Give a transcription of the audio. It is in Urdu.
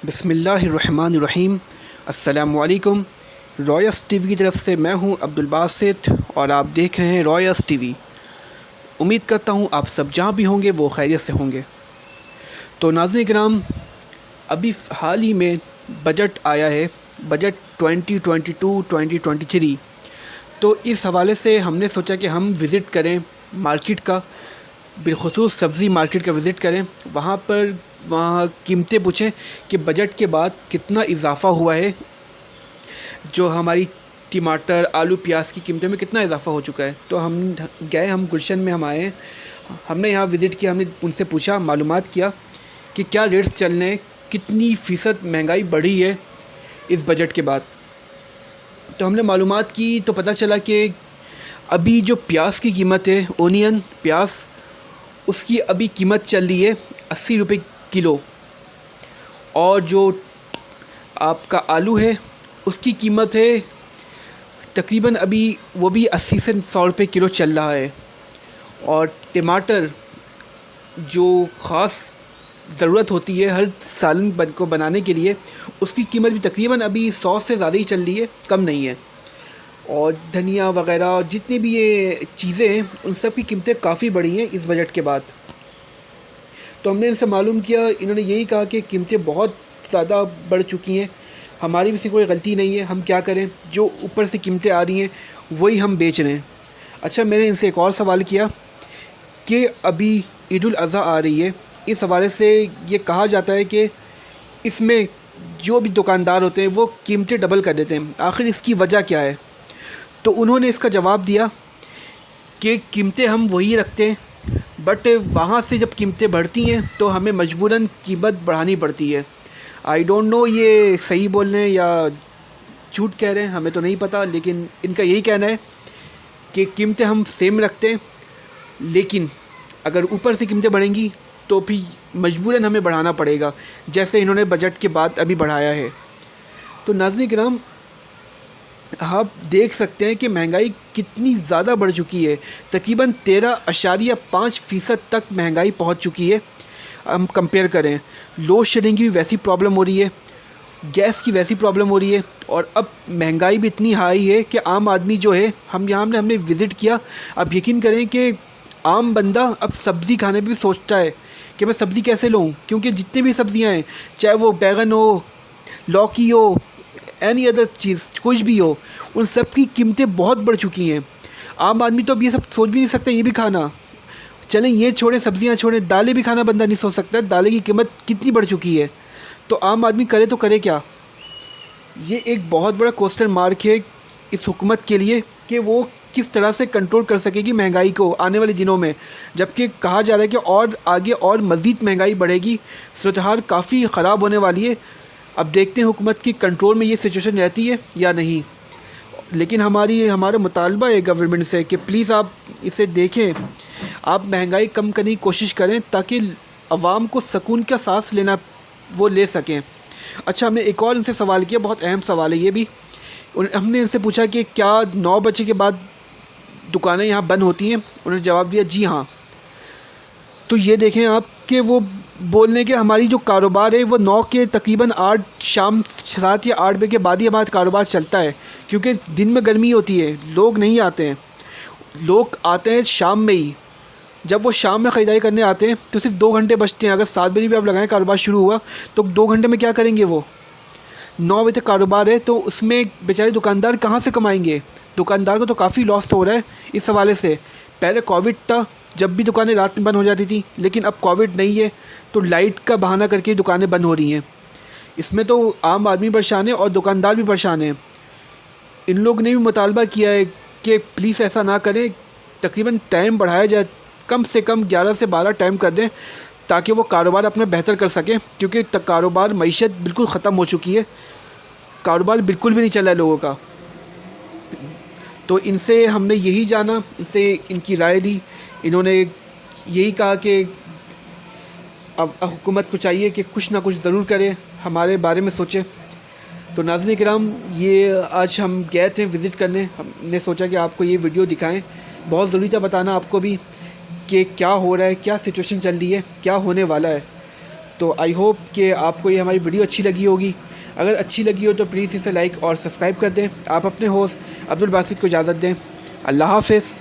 بسم اللہ الرحمن الرحیم۔ السلام علیکم۔ رائس ٹی وی کی طرف سے میں ہوں عبدالباسط اور آپ دیکھ رہے ہیں رائس ٹی وی۔ امید کرتا ہوں آپ سب جہاں بھی ہوں گے وہ خیریت سے ہوں گے۔ تو ناظرین کرام، ابھی حال ہی میں بجٹ آیا ہے، بجٹ 2022-2023۔ تو اس حوالے سے ہم نے سوچا کہ ہم وزٹ کریں مارکیٹ کا، بالخصوص سبزی مارکیٹ کا وزٹ کریں، وہاں قیمتیں پوچھیں کہ بجٹ کے بعد کتنا اضافہ ہوا ہے، جو ہماری ٹماٹر آلو پیاز کی قیمتوں میں کتنا اضافہ ہو چکا ہے۔ تو ہم گئے، ہم گلشن میں ہم آئے ہیں، ہم نے یہاں وزٹ کیا، ہم نے ان سے پوچھا، معلومات کیا کہ کیا ریٹس چل رہے ہیں، کتنی فیصد مہنگائی بڑھی ہے اس بجٹ کے بعد۔ تو ہم نے معلومات کی تو پتہ چلا کہ ابھی جو پیاز کی قیمت ہے، اونین پیاز، اس کی ابھی قیمت چل رہی ہے 80 روپے کلو، اور جو آپ کا آلو ہے اس کی قیمت ہے تقریباً ابھی وہ بھی 80 سے 100 روپے کلو چل رہا ہے۔ اور ٹماٹر جو خاص ضرورت ہوتی ہے ہر سالن کو بنانے کے لیے، اس کی قیمت بھی تقریباً ابھی 100 سے زیادہ ہی چل رہی ہے، کم نہیں ہے۔ اور دھنیا وغیرہ جتنی بھی یہ چیزیں ہیں ان سب کی قیمتیں کافی بڑھی ہیں اس بجٹ کے بعد۔ تو ہم نے ان سے معلوم کیا، انہوں نے یہی کہا کہ قیمتیں بہت زیادہ بڑھ چکی ہیں، ہماری بھی سے کوئی غلطی نہیں ہے، ہم کیا کریں، جو اوپر سے قیمتیں آ رہی ہیں وہی ہم بیچ رہے ہیں۔ اچھا، میں نے ان سے ایک اور سوال کیا کہ ابھی عید الاضحیٰ آ رہی ہے، اس حوالے سے یہ کہا جاتا ہے کہ اس میں جو بھی دکاندار ہوتے ہیں وہ قیمتیں ڈبل کر دیتے ہیں، آخر اس کی وجہ کیا ہے؟ تو انہوں نے اس کا جواب دیا کہ قیمتیں ہم وہی رکھتے ہیں، بٹ وہاں سے جب قیمتیں بڑھتی ہیں تو ہمیں مجبوراً قیمت بڑھانی پڑتی ہے۔ آئی ڈونٹ نو یہ صحیح بول رہے ہیں یا جھوٹ کہہ رہے ہیں، ہمیں تو نہیں پتہ، لیکن ان کا یہی کہنا ہے کہ قیمتیں ہم سیم رکھتے ہیں، لیکن اگر اوپر سے قیمتیں بڑھیں گی تو پھر مجبوراً ہمیں بڑھانا پڑے گا، جیسے انہوں نے بجٹ کے بعد ابھی بڑھایا ہے۔ تو ناظرین کرام، آپ دیکھ سکتے ہیں کہ مہنگائی کتنی زیادہ بڑھ چکی ہے، تقریباً 13.5% تک مہنگائی پہنچ چکی ہے۔ ہم کمپیئر کریں، لوڈ شیڈنگ کی بھی ویسی پرابلم ہو رہی ہے، گیس کی ویسی پرابلم ہو رہی ہے، اور اب مہنگائی بھی اتنی ہائی ہے کہ عام آدمی جو ہے، ہم نے وزٹ کیا، اب یقین کریں کہ عام بندہ اب سبزی کھانے بھی سوچتا ہے کہ میں سبزی کیسے لوں، کیونکہ جتنی بھی سبزیاں ہیں، چاہے وہ بیگن ہو، لوکی ہو، اینی ادر چیز کچھ بھی ہو، ان سب کی قیمتیں بہت بڑھ چکی ہیں۔ عام آدمی تو اب یہ سب سوچ بھی نہیں سکتا یہ بھی کھانا، چلیں یہ چھوڑیں، سبزیاں چھوڑیں، دالیں بھی کھانا بندہ نہیں سوچ سکتا، دالیں کی قیمت کتنی بڑھ چکی ہے۔ تو عام آدمی کرے تو کرے کیا؟ یہ ایک بہت بڑا کوسچن مارک ہے اس حکومت کے لیے کہ وہ کس طرح سے کنٹرول کر سکے گی مہنگائی کو آنے والے دنوں میں، جبکہ کہا جا رہا ہے کہ اور آگے اور مزید مہنگائی بڑھے گی، صورتحال کافی خراب ہونے والی ہے۔ اب دیکھتے ہیں حکومت کی کنٹرول میں یہ سچویشن رہتی ہے یا نہیں، لیکن ہمارا مطالبہ ہے گورنمنٹ سے کہ پلیز آپ اسے دیکھیں، آپ مہنگائی کم کرنے کی کوشش کریں تاکہ عوام کو سکون کا سانس لینا وہ لے سکیں۔ اچھا، ہم نے ایک اور ان سے سوال کیا، بہت اہم سوال ہے یہ بھی، ہم نے ان سے پوچھا کہ کیا 9 بجے کے بعد دکانیں یہاں بند ہوتی ہیں؟ انہوں نے جواب دیا جی ہاں۔ تو یہ دیکھیں آپ کہ وہ بولنے کے ہماری جو کاروبار ہے وہ 9 کے تقریباً 8 شام 7 یا 8 بجے کے بعد ہی ہمارا کاروبار چلتا ہے، کیونکہ دن میں گرمی ہوتی ہے، لوگ نہیں آتے ہیں، لوگ آتے ہیں شام میں ہی۔ جب وہ شام میں خریداری کرنے آتے ہیں تو صرف 2 گھنٹے بچتے ہیں، اگر 7 بجے بھی آپ لگائیں کاروبار شروع ہوا تو 2 گھنٹے میں کیا کریں گے؟ وہ 9 بجے تک کاروبار ہے، تو اس میں بیچارے دکاندار کہاں سے کمائیں گے؟ دکاندار کو تو کافی لاس ہو رہا ہے اس حوالے سے۔ پہلے کووڈ تھا جب بھی دکانیں رات میں بند ہو جاتی تھیں، لیکن اب کووڈ نہیں ہے تو لائٹ کا بہانہ کر کے دکانیں بند ہو رہی ہیں۔ اس میں تو عام آدمی پریشان ہے اور دکاندار بھی پریشان ہیں۔ ان لوگ نے بھی مطالبہ کیا ہے کہ پلیز ایسا نہ کریں، تقریباً ٹائم بڑھایا جائے، کم سے کم 11 سے 12 ٹائم کر دیں تاکہ وہ کاروبار اپنا بہتر کر سکیں، کیونکہ کاروبار معیشت بالکل ختم ہو چکی ہے، کاروبار بالکل بھی نہیں چل رہا ہے لوگوں کا۔ تو ان سے ہم نے یہی جانا، ان سے ان کی رائے لی، انہوں نے یہی کہا کہ اب حکومت کو چاہیے کہ کچھ نہ کچھ ضرور کرے، ہمارے بارے میں سوچے۔ تو ناظرین کرام، یہ آج ہم گئے تھے وزٹ کرنے، ہم نے سوچا کہ آپ کو یہ ویڈیو دکھائیں، بہت ضروری تھا بتانا آپ کو بھی کہ کیا ہو رہا ہے، کیا سچویشن چل رہی ہے، کیا ہونے والا ہے۔ تو آئی ہوپ کہ آپ کو یہ ہماری ویڈیو اچھی لگی ہوگی. اگر اچھی لگی ہو تو پلیز اسے لائک اور سبسکرائب کر دیں. آپ اپنے ہوسٹ عبدالباسط کو اجازت دیں. اللہ حافظ.